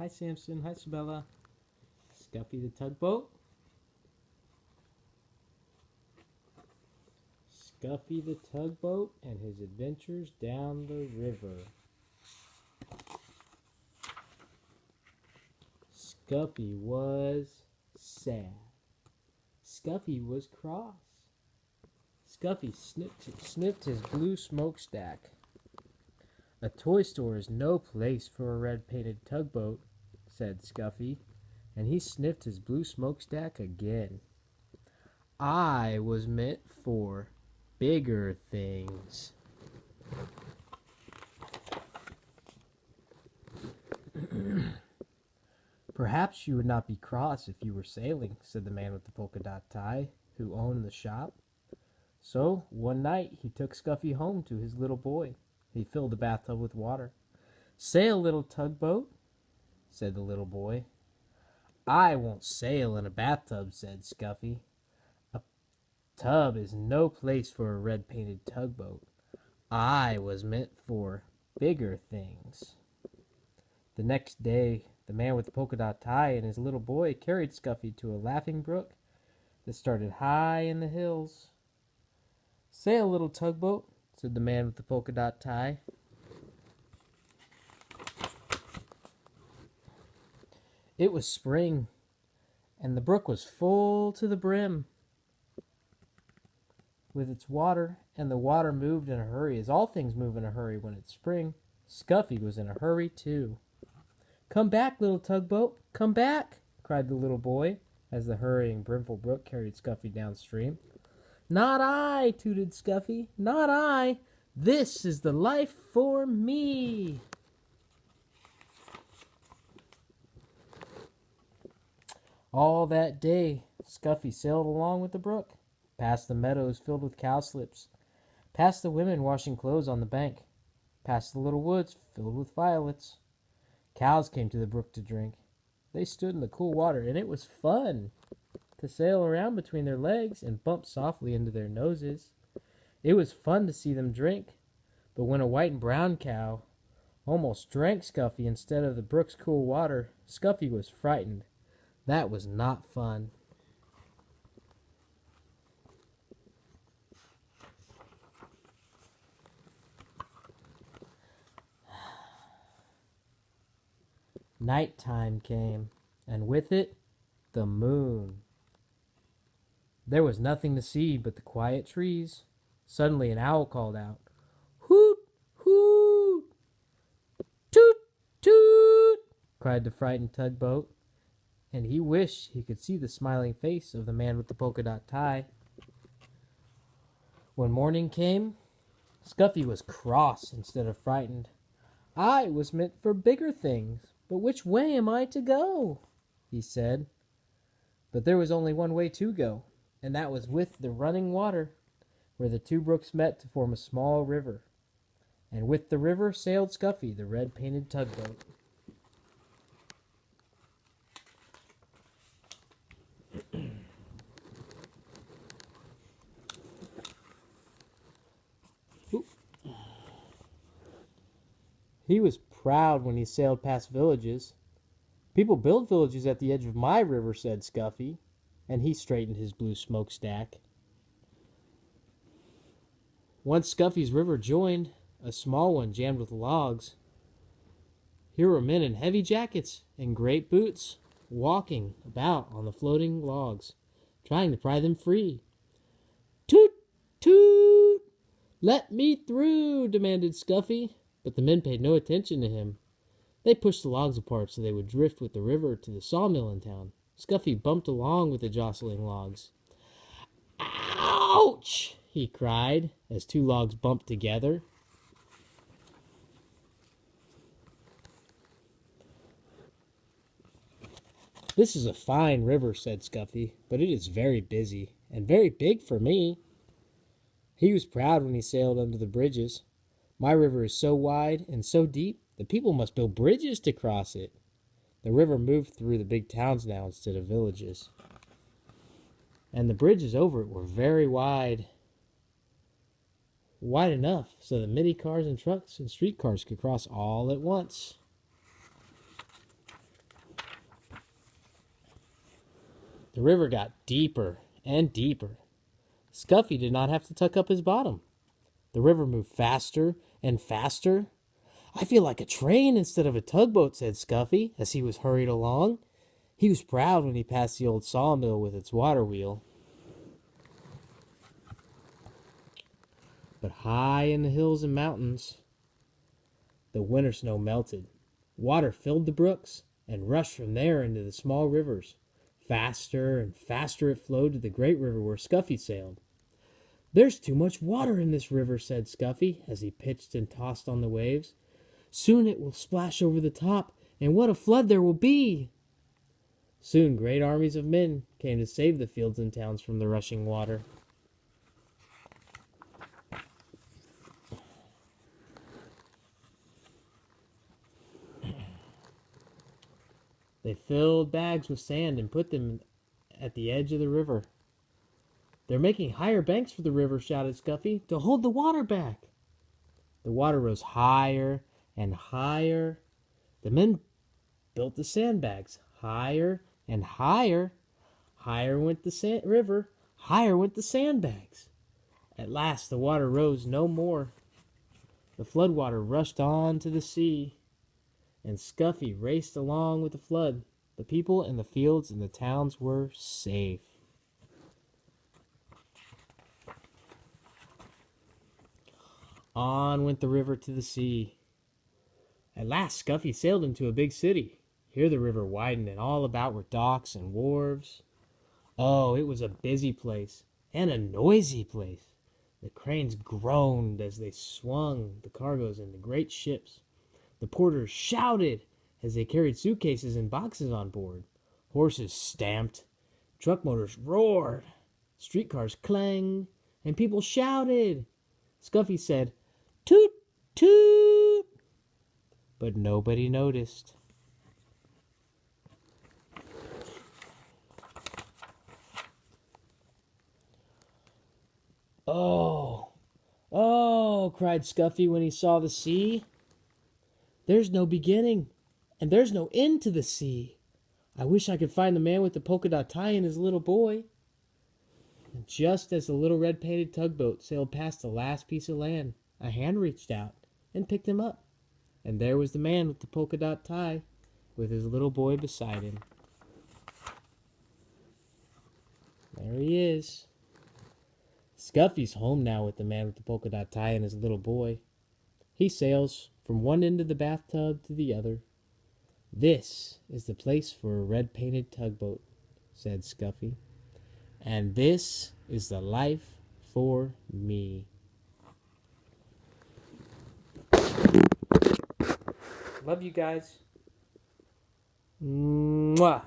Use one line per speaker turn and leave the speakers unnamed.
Hi, Samson. Hi, Sabella. Scuffy the Tugboat. Scuffy the Tugboat and his adventures down the river. Scuffy was sad. Scuffy was cross. Scuffy sniffed his blue smokestack. A toy store is no place for a red-painted tugboat, said Scuffy, and he sniffed his blue smokestack again. I was meant for bigger things. Perhaps you would not be cross if you were sailing, said the man with the polka dot tie, who owned the shop. So, one night, he took Scuffy home to his little boy. He filled the bathtub with water. Sail, little tugboat, said the little boy. I won't sail in a bathtub, said Scuffy. A tub is no place for a red-painted tugboat. I was meant for bigger things. The next day, the man with the polka dot tie and his little boy carried Scuffy to a laughing brook that started high in the hills. Sail, little tugboat, said the man with the polka dot tie. It was spring, and the brook was full to the brim with its water, and the water moved in a hurry, as all things move in a hurry when it's spring. Scuffy was in a hurry, too. Come back, little tugboat, come back, cried the little boy, as the hurrying, brimful brook carried Scuffy downstream. Not I, tooted Scuffy, not I. This is the life for me. All that day, Scuffy sailed along with the brook, past the meadows filled with cowslips, past the women washing clothes on the bank, past the little woods filled with violets. Cows came to the brook to drink. They stood in the cool water, and it was fun to sail around between their legs and bump softly into their noses. It was fun to see them drink, but when a white and brown cow almost drank Scuffy instead of the brook's cool water, Scuffy was frightened. That was not fun. Nighttime came, and with it, the moon. There was nothing to see but the quiet trees. Suddenly an owl called out, Hoot! Hoot! Toot! Toot! Cried the frightened tugboat, and he wished he could see the smiling face of the man with the polka dot tie. When morning came, Scuffy was cross instead of frightened. I was meant for bigger things, but which way am I to go? He said. But there was only one way to go, and that was with the running water, where the two brooks met to form a small river. And with the river sailed Scuffy, the red-painted tugboat. He was proud when he sailed past villages. People build villages at the edge of my river, said Scuffy, and he straightened his blue smokestack. Once Scuffy's river joined a small one jammed with logs. Here were men in heavy jackets and great boots, walking about on the floating logs, trying to pry them free. Toot! Toot! Let me through, demanded Scuffy, but the men paid no attention to him. They pushed the logs apart so they would drift with the river to the sawmill in town. Scuffy bumped along with the jostling logs. Ouch! He cried as two logs bumped together. This is a fine river, said Scuffy, but it is very busy and very big for me. He was proud when he sailed under the bridges. My river is so wide and so deep that people must build bridges to cross it. The river moved through the big towns now instead of villages. And the bridges over it were very wide. Wide enough so that many cars and trucks and streetcars could cross all at once. The river got deeper and deeper. Scuffy did not have to tuck up his bottom. The river moved faster and faster. I feel like a train instead of a tugboat, said Scuffy as he was hurried along. He was proud when he passed the old sawmill with its water wheel. But high in the hills and mountains, the winter snow melted. Water filled the brooks and rushed from there into the small rivers. Faster and faster it flowed to the great river where Scuffy sailed. There's too much water in this river, said Scuffy as he pitched and tossed on the waves. Soon it will splash over the top, and what a flood there will be! Soon great armies of men came to save the fields and towns from the rushing water. They filled bags with sand and put them at the edge of the river. They're making higher banks for the river, shouted Scuffy, to hold the water back. The water rose higher and higher. The men built the sandbags higher and higher. Higher went the river, higher went the sandbags. At last the water rose no more. The floodwater rushed on to the sea, and Scuffy raced along with the flood. The people and the fields and the towns were safe. On went the river to the sea. At last Scuffy sailed into a big city. Here the river widened, and all about were docks and wharves. Oh, it was a busy place, and a noisy place. The cranes groaned as they swung the cargoes into great ships. The porters shouted as they carried suitcases and boxes on board. Horses stamped. Truck motors roared. Streetcars clanged, and people shouted. Scuffy said, "Toot, toot!" But nobody noticed. "Oh, oh," cried Scuffy when he saw the sea. "There's no beginning, and there's no end to the sea. I wish I could find the man with the polka dot tie and his little boy." And just as the little red-painted tugboat sailed past the last piece of land, a hand reached out and picked him up. And there was the man with the polka dot tie with his little boy beside him. There he is. Scuffy's home now with the man with the polka dot tie and his little boy. He sails from one end of the bathtub to the other. "This is the place for a red-painted tugboat," said Scuffy. "And this is the life for me." Love you guys. Mwah.